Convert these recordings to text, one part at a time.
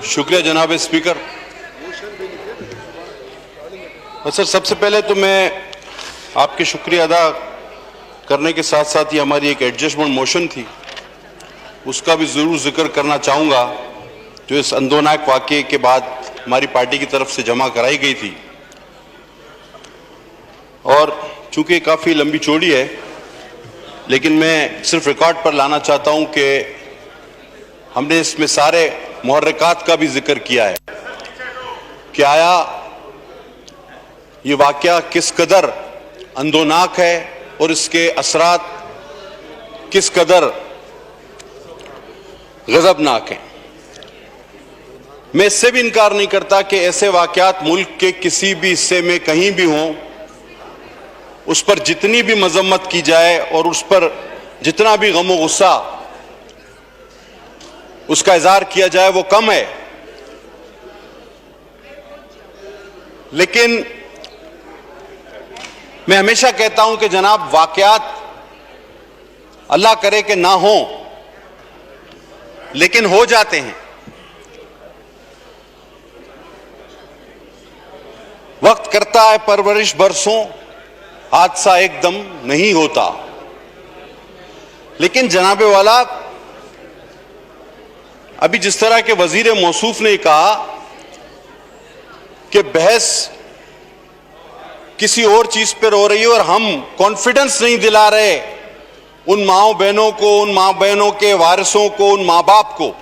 शुक्रिया जनाब speaker. Sir, सबसे पहले तो मैं आपके शुक्रिया अदा करने के साथ साथ ही हमारी एक एडजस्टमेंट मोशन थी उसका भी ज़रूर जिक्र करना चाहूँगा जो इस अंदोनाक वाक़ये के बाद हमारी पार्टी की तरफ से जमा कराई गई थी। और चूँकि काफ़ी लंबी चौड़ी है लेकिन मैं सिर्फ रिकॉर्ड पर लाना चाहता हूँ कि हमने इसमें सारे मुहर्रिकात का भी जिक्र किया है कि आया ये वाक़या किस कदर अंदोनाक है और इसके असरात किस कदर गज़बनाक हैं। मैं इससे भी इनकार नहीं करता कि ऐसे वाक़यात मुल्क के किसी भी हिस्से में कहीं भी हों, उस पर जितनी भी मजम्मत की जाए और उस पर जितना भी गम व गुस्सा उसका इज़हार किया जाए वो कम है। लेकिन मैं हमेशा कहता हूं कि जनाब वाक़यात अल्लाह करे कि ना हो लेकिन हो जाते हैं। वक्त करता है परवरिश बरसों, हादसा एकदम नहीं होता। लेकिन जनाबे वाला अभी जिस तरह के वजीर मौसूफ ने कहा कि बहस किसी और चीज पर हो रही है और हम कॉन्फिडेंस नहीं दिला रहे उन माओ बहनों को, उन माँ बहनों के वारिसों को, उन माँ बाप को,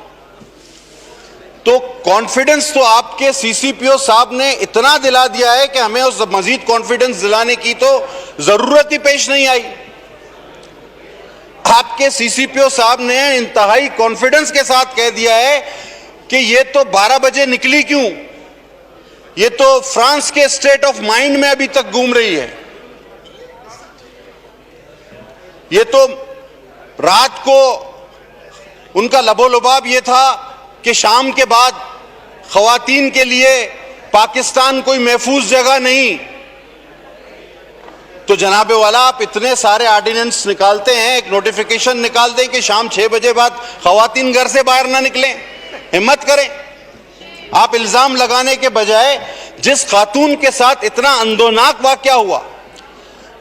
तो कॉन्फिडेंस तो आपके सीसीपीओ साहब ने इतना दिला दिया है कि हमें उस मजीद कॉन्फिडेंस दिलाने की तो जरूरत ही पेश नहीं आई। आपके सीसीपीओ साहब ने इंतहाई कॉन्फिडेंस के साथ कह दिया है कि ये तो 12 बजे निकली क्यों, ये तो फ्रांस के स्टेट ऑफ माइंड में अभी तक घूम रही है। ये तो रात को उनका लबोलुबाब ये था कि शाम के बाद खवातीन के लिए पाकिस्तान कोई महफूज जगह नहीं। तो जनाबे वाला आप इतने सारे ऑर्डिनेंस निकालते हैं, एक नोटिफिकेशन निकाल दें कि शाम 6 बजे बाद खवातीन घर से बाहर ना निकलें, हिम्मत करें। आप इल्जाम लगाने के बजाय जिस खातून के साथ इतना अंदोनाक वाक़या हुआ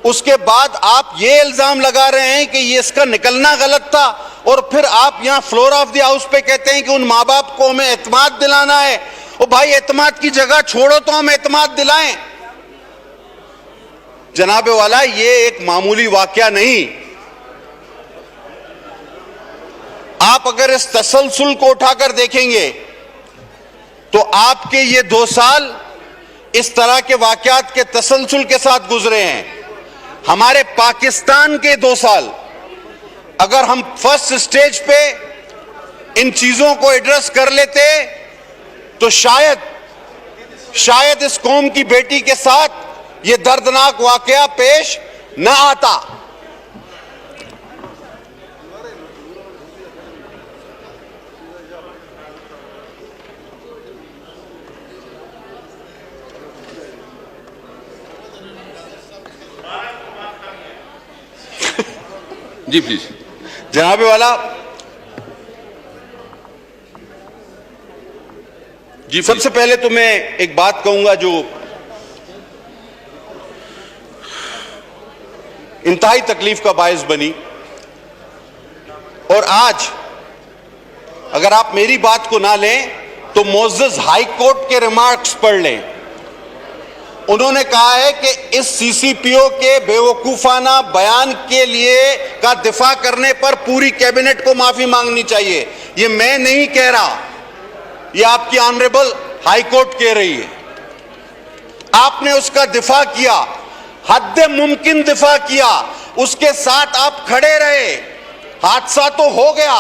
उसके बाद आप ये इल्जाम लगा रहे हैं कि ये इसका निकलना गलत था, और फिर आप यहां फ्लोर ऑफ द हाउस पे कहते हैं कि उन माँ बाप को हमें एतमाद दिलाना है। ओ भाई, एतमाद की जगह छोड़ो तो हम एतमाद दिलाएं। जनाबे वाला ये एक मामूली वाक़या नहीं। आप अगर इस तसलसल को उठाकर देखेंगे तो आपके ये 2 साल इस तरह के वाक़यात के तसलसल के साथ गुजरे हैं। हमारे पाकिस्तान के 2 साल अगर हम फर्स्ट स्टेज पे इन चीजों को एड्रेस कर लेते तो शायद इस कौम की बेटी के साथ ये दर्दनाक वाक़या पेश न आता। जी प्लीज। जनाबे वाला जी, सबसे पहले तो मैं एक बात कहूंगा जो इंतहाई तकलीफ का बायस बनी, और आज अगर आप मेरी बात को ना लें तो मोअज़्ज़ज़ हाई कोर्ट के रिमार्क्स पढ़ लें। उन्होंने कहा है कि इस सीसीपीओ के बेवकूफाना बयान के लिए का दिफा करने पर पूरी कैबिनेट को माफी मांगनी चाहिए। ये मैं नहीं कह रहा, ये आपकी ऑनरेबल हाई कोर्ट कह रही है। आपने उसका दिफा किया, हद मुमकिन दिफा किया, उसके साथ आप खड़े रहे। हादसा तो हो गया,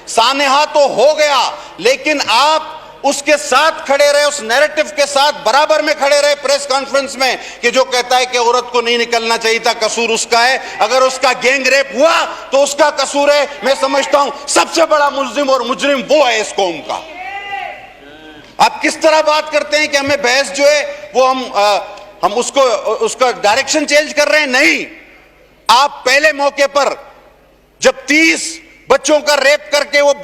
सानेहा तो हो गया, लेकिन आप उसके साथ खड़े रहे, उस नैरेटिव के साथ बराबर में खड़े रहे प्रेस कॉन्फ्रेंस में कि जो कहता है कि औरत को नहीं निकलना चाहिए था, कसूर उसका है। अगर उसका गैंग रेप हुआ तो उसका कसूर है। मैं समझता हूं सबसे बड़ा मुल्जिम और मुजरिम वो है इस कौम का। आप किस तरह बात करते हैं कि हमें बहस जो है वो हम उसका डायरेक्शन चेंज कर रहे हैं? नहीं, आप पहले मौके पर जब 30 बच्चों का रेप करके वो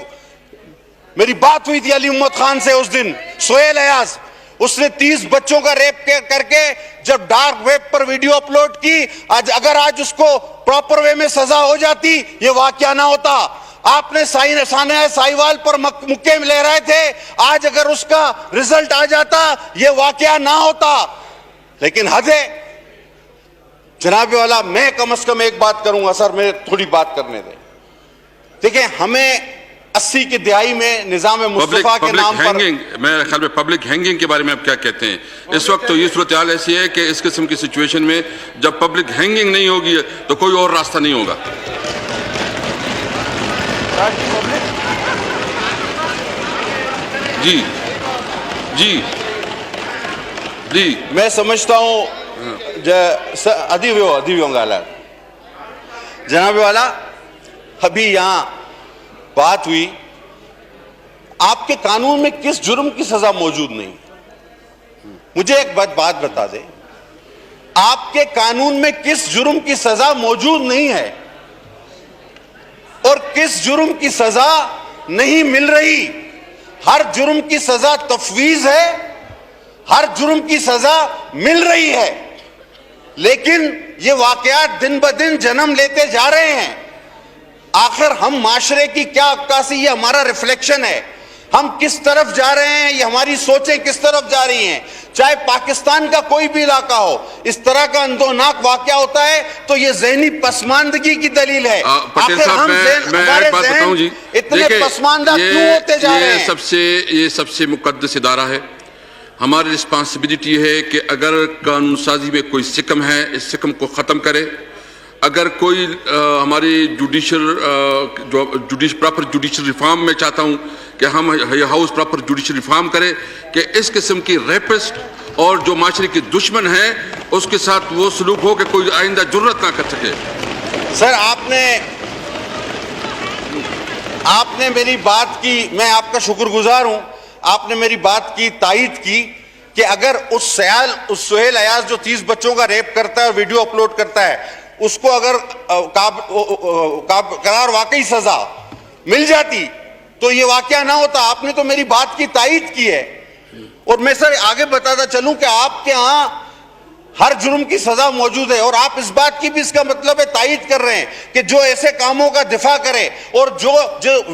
मेरी बात हुई थी अली मोहम्मद खान से उस दिन, सोहेल अयाज, उसने 30 बच्चों का रेप करके जब डार्क वेब पर वीडियो अपलोड की, अगर आज उसको प्रॉपर वे में सजा हो जाती, ये वाकया ना होता। आपने सानिया साहिवाल पर मुक्के ले रहे थे, आज अगर उसका रिजल्ट आ जाता, ये वाकया ना होता। लेकिन हद है जनाब वाला। मैं कम से कम एक बात करूंगा सर, मैं थोड़ी बात करने दें। देखिए, हमें 80 की दिहाई में निजाम मुस्तफा के नाम पर मेरे ख्याल में पब्लिक हैंगिंग के बारे में आप क्या कहते हैं? इस वक्त तो ये सूरत हाल ऐसी है कि इस किस्म की सिचुएशन में जब पब्लिक हैंगिंग नहीं होगी तो कोई और रास्ता नहीं होगा। जी जी जी, मैं समझता हूं जनाब वाला, अभी यहां बात हुई, आपके कानून में किस जुर्म की सजा मौजूद नहीं? मुझे एक बात बता दे, आपके कानून में किस जुर्म की सजा मौजूद नहीं है और किस जुर्म की सजा नहीं मिल रही? हर जुर्म की सजा तफवीज है, हर जुर्म की सजा मिल रही है, लेकिन ये वाकयात दिन ब दिन जन्म लेते जा रहे हैं। आखिर हम माशरे की क्या अक्कासी, ये हमारा रिफ्लेक्शन है। हम किस तरफ जा रहे हैं, ये हमारी सोचें किस तरफ जा रही हैं। चाहे पाकिस्तान का कोई भी इलाका हो, इस तरह का अंदोनाक वाकया होता है तो ये ज़हनी पसमानदगी की दलील है। आखिर हम हमारे ज़हन इतने पसमानदा क्यों होते जा रहे हैं? ये सबसे मुकद्दस इदारा है। हमारी रिस्पांसिबिलिटी है कि अगर कानून साजी में कोई सिकम है, इस सिकम को ख़त्म करे। अगर कोई हमारी प्रॉपर जुडिशल रिफॉर्म में चाहता हूँ कि हम हाउस प्रॉपर जुडिशल रिफॉर्म करे कि इस किस्म की रेपिस्ट और जो माशरे के दुश्मन हैं उसके साथ वो सलूक हो कि कोई आइंदा जुर्रत ना कर सके। सर, आपने मेरी बात की, मैं आपका शुक्रगुजार हूं, आपने मेरी बात की तायीद की कि अगर उस सोहेल अयाज जो 30 बच्चों का रेप करता है और वीडियो अपलोड करता है, उसको अगर करार वाकई सजा मिल जाती तो ये वाकया ना होता। आपने तो मेरी बात की तायीद की है। और मैं सर आगे बताता चलूं कि आपके यहां हर जुर्म की सजा मौजूद है और आप इस बात की भी इसका मतलब है तायीद कर रहे हैं कि जो ऐसे कामों का दिफा करे और जो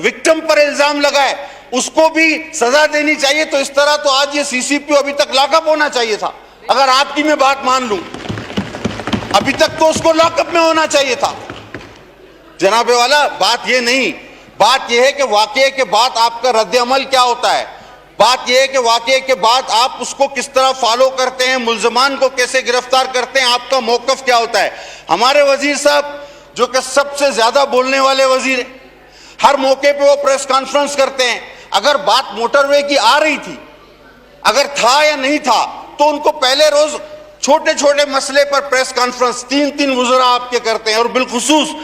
विक्टिम पर इल्जाम लगाए उसको भी सजा देनी चाहिए। तो इस तरह तो आज ये सीसीपीओ अभी तक लॉकअप होना चाहिए था। अगर आपकी मैं बात मान लूं, अभी तक तो उसको लॉकअप में होना चाहिए था। जनाब वाला, बात ये नहीं, बात यह है कि वाकये के बाद आपका रद्द अमल क्या होता है। बात यह है कि वाकये के बाद आप उसको किस तरह फॉलो करते हैं, मुल्जमान को कैसे गिरफ्तार करते हैं, आपका मौकफ क्या होता है। हमारे वजीर साहब जो कि सबसे ज्यादा बोलने वाले वजीर हैं, हर मौके पे वो प्रेस कॉन्फ्रेंस करते हैं। अगर बात मोटरवे की आ रही थी, अगर था या नहीं था, तो उनको पहले रोज छोटे छोटे मसले पर प्रेस कॉन्फ्रेंस 3-3 वज़रा आपके करते हैं। और बिलखुसूस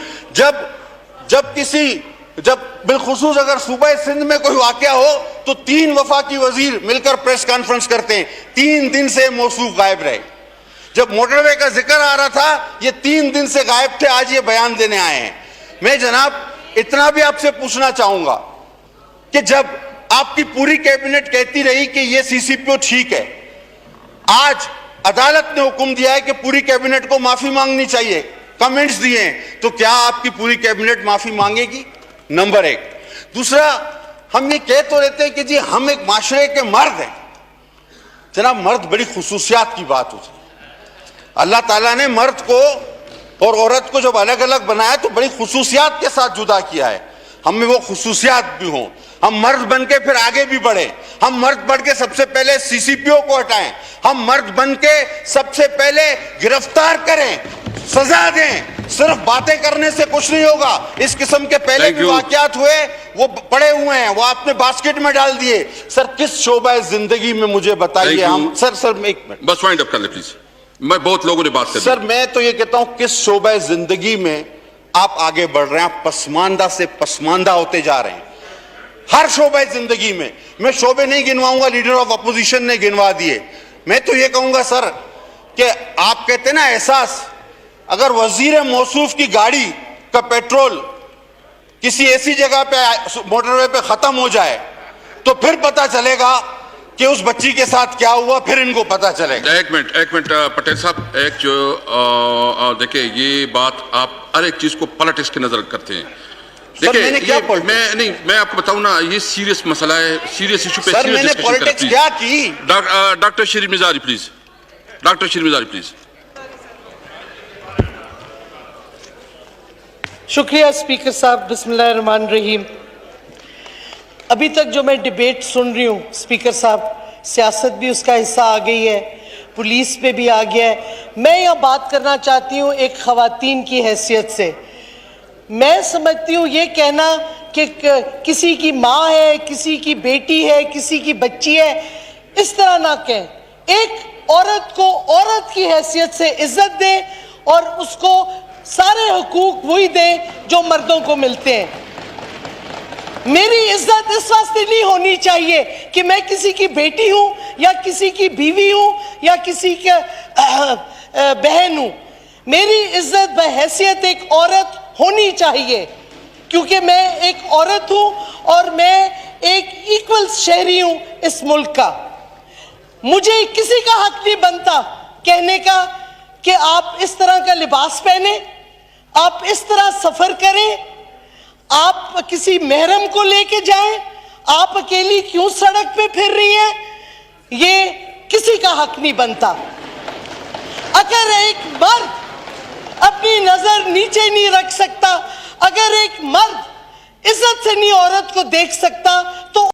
बिलखुसूस अगर सूबा सिंध में कोई वाकया हो तो 3 वफाकी वजीर मिलकर प्रेस कॉन्फ्रेंस करते हैं। 3 दिन से मौसूफ गायब रहे। जब मोटरवे का जिक्र आ रहा था, ये 3 दिन से गायब थे, आज ये बयान देने आए हैं। मैं जनाब इतना भी आपसे पूछना चाहूंगा कि जब आपकी पूरी कैबिनेट कहती रही कि ये सीसीपीओ ठीक है, आज अदालत ने हुक्म दिया है कि पूरी कैबिनेट को माफी मांगनी चाहिए, कमेंट्स दिए हैं, तो क्या आपकी पूरी कैबिनेट माफी मांगेगी? नंबर 1। दूसरा, हम ये कह तो रहते हैं कि जी हम एक माशरे के मर्द हैं। जनाब, मर्द बड़ी खुसूसियात की बात होती है। अल्लाह ताला ने मर्द को और औरत को जब अलग अलग बनाया तो बड़ी खुसूसियात के साथ जुदा किया है। हम में वो खुसूसियात भी हों, हम मर्द बन के फिर आगे भी बढ़े। हम मर्द बढ़ के सबसे पहले सीसीपीओ को हटाएं, हम मर्द बन के सबसे पहले गिरफ्तार करें, सजा दें। सिर्फ बातें करने से कुछ नहीं होगा। इस किस्म के पहले भी वाकयात हुए, वो पड़े हुए हैं, वो आपने बास्केट में डाल दिए। सर, किस शोबा जिंदगी में मुझे बताइए हम। सर एक मिनट बस वाइंड अप कर ले प्लीज। मैं बहुत लोगों ने बात कर सर, मैं तो ये कहता हूं किस शोबा जिंदगी में आप आगे बढ़ रहे हैं। आप पसमानदा से पसमानदा होते जा रहे हैं हर शोबे जिंदगी में। मैं शोबे नहीं गिनवाऊंगा, लीडर ऑफ अपोजिशन ने गिनवा दिए। मैं तो ये कहूंगा सर कि आप कहते हैं ना एहसास, अगर वजीर मौसूफ की गाड़ी का पेट्रोल किसी ऐसी जगह पे मोटरवे पे खत्म हो जाए तो फिर पता चलेगा कि उस बच्ची के साथ क्या हुआ, फिर इनको पता चलेगा। एक मिनट पटेल साहब, एक जो देखिए ये बात आप हर एक चीज को पॉलिटिक्स की नजर करते हैं। देखिए मैं आपको बताऊं ना, ये सीरियस मसला है, सीरियस इशू पे सर मैंने पॉलिटिक्स क्या की? Doctor Sharif Mazari please, doctor Sharif Mazari please. शुक्रिया स्पीकर साहब। बिस्मिल्लाहिर्रहमान रहीम। अभी तक जो मैं डिबेट सुन रही हूँ स्पीकर साहब, सियासत भी उसका हिस्सा आ गई है, पुलिस पे भी आ गया है। मैं यह बात करना चाहती हूँ एक ख़वातीन की हैसियत से। मैं समझती हूँ ये कहना कि किसी की माँ है, किसी की बेटी है, किसी की बच्ची है, इस तरह ना कहें। एक औरत को औरत की हैसियत से इज्जत दे और उसको सारे हुकूक वही दे जो मर्दों को मिलते हैं। मेरी इज्जत इस वास्ते नहीं होनी चाहिए कि मैं किसी की बेटी हूं या किसी की बीवी हूं या किसी के बहन हूं। मेरी इज्जत बहैसियत एक औरत होनी चाहिए, क्योंकि मैं एक औरत हूं और मैं एक इक्वल शहरी हूं इस मुल्क का। मुझे किसी का हक नहीं बनता कहने का कि आप इस तरह का लिबास पहने, आप इस तरह सफर करें, आप किसी महरम को लेके जाएं, आप अकेली क्यों सड़क पे फिर रही है, ये किसी का हक नहीं बनता। अगर एक मर्द अपनी नजर नीचे नहीं रख सकता, अगर एक मर्द इज्जत से नहीं औरत को देख सकता,